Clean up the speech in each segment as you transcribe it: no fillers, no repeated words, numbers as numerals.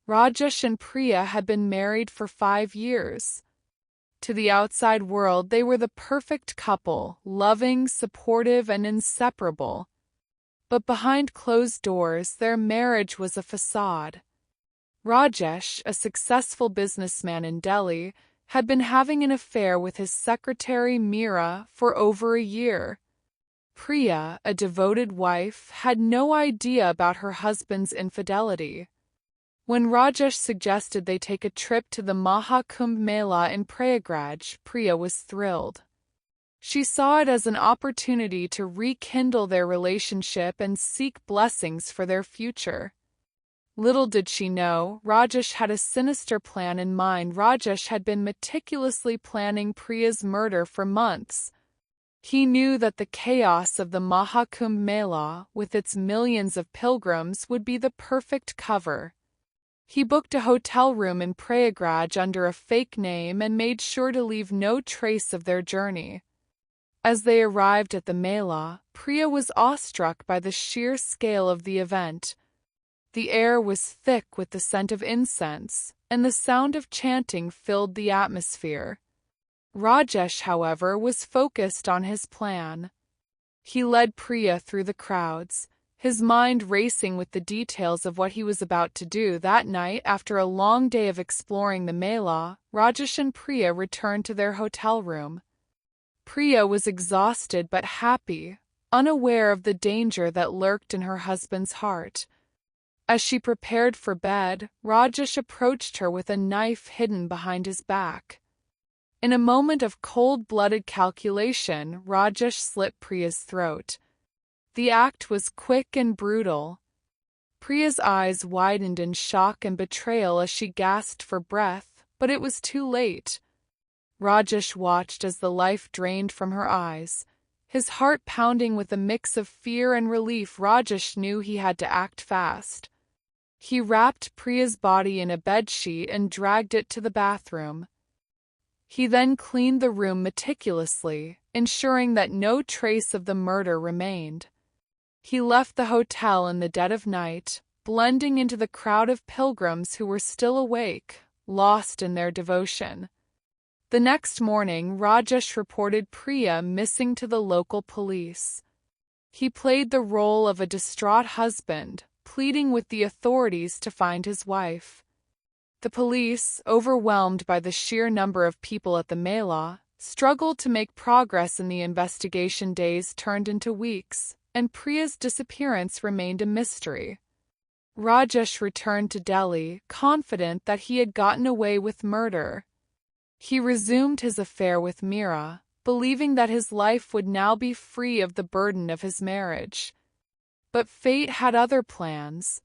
Rajesh and Priya had been married for 5 years. To the outside world, they were the perfect couple, loving, supportive, and inseparable. But behind closed doors, their marriage was a facade. Rajesh, a successful businessman in Delhi, had been having an affair with his secretary Meera for over a year. Priya, a devoted wife, had no idea about her husband's infidelity. When Rajesh suggested they take a trip to the Maha Kumbh Mela in Prayagraj, Priya was thrilled. She saw it as an opportunity to rekindle their relationship and seek blessings for their future. Little did she know, Rajesh had a sinister plan in mind. Rajesh had been meticulously planning Priya's murder for months. He knew that the chaos of the Maha Kumbh Mela, with its millions of pilgrims, would be the perfect cover. He booked a hotel room in Prayagraj under a fake name and made sure to leave no trace of their journey. As they arrived at the Mela, Priya was awestruck by the sheer scale of the event. The air was thick with the scent of incense, and the sound of chanting filled the atmosphere. Rajesh, however, was focused on his plan. He led Priya through the crowds, his mind racing with the details of what he was about to do. That night, after a long day of exploring the Mela, Rajesh and Priya returned to their hotel room. Priya was exhausted but happy, unaware of the danger that lurked in her husband's heart. As she prepared for bed, Rajesh approached her with a knife hidden behind his back. In a moment of cold-blooded calculation, Rajesh slit Priya's throat. The act was quick and brutal. Priya's eyes widened in shock and betrayal as she gasped for breath, but it was too late. Rajesh watched as the life drained from her eyes, his heart pounding with a mix of fear and relief. Rajesh knew he had to act fast. He wrapped Priya's body in a bedsheet and dragged it to the bathroom. He then cleaned the room meticulously, ensuring that no trace of the murder remained. He left the hotel in the dead of night, blending into the crowd of pilgrims who were still awake, lost in their devotion. The next morning, Rajesh reported Priya missing to the local police. He played the role of a distraught husband, pleading with the authorities to find his wife. The police, overwhelmed by the sheer number of people at the Mela, struggled to make progress in the investigation. Days turned into weeks, and Priya's disappearance remained a mystery. Rajesh returned to Delhi, confident that he had gotten away with murder. He resumed his affair with Meera, believing that his life would now be free of the burden of his marriage. But fate had other plans.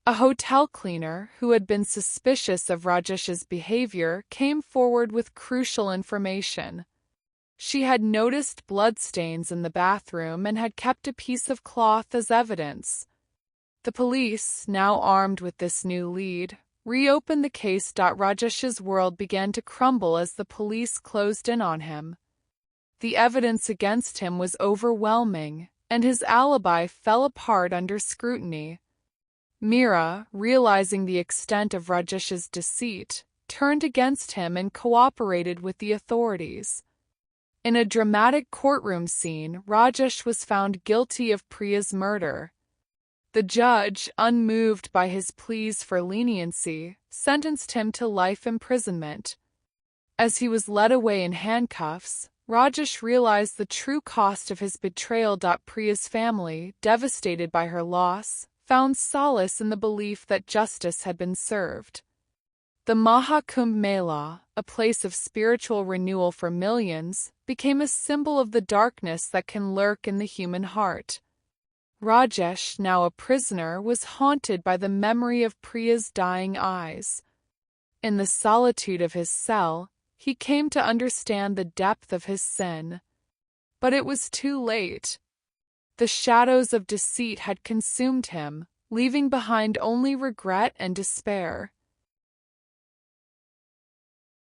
A hotel cleaner, who had been suspicious of Rajesh's behavior, came forward with crucial information. She had noticed bloodstains in the bathroom and had kept a piece of cloth as evidence. The police, now armed with this new lead, reopened the case. Rajesh's world began to crumble as the police closed in on him. The evidence against him was overwhelming, and his alibi fell apart under scrutiny. Meera, realizing the extent of Rajesh's deceit, turned against him and cooperated with the authorities. In a dramatic courtroom scene, Rajesh was found guilty of Priya's murder. The judge, unmoved by his pleas for leniency, sentenced him to life imprisonment. As he was led away in handcuffs, Rajesh realized the true cost of his betrayal. Priya's family, devastated by her loss, found solace in the belief that justice had been served. The Maha Kumbh Mela, a place of spiritual renewal for millions, became a symbol of the darkness that can lurk in the human heart. Rajesh, now a prisoner, was haunted by the memory of Priya's dying eyes. In the solitude of his cell, he came to understand the depth of his sin. But it was too late. The shadows of deceit had consumed him, leaving behind only regret and despair.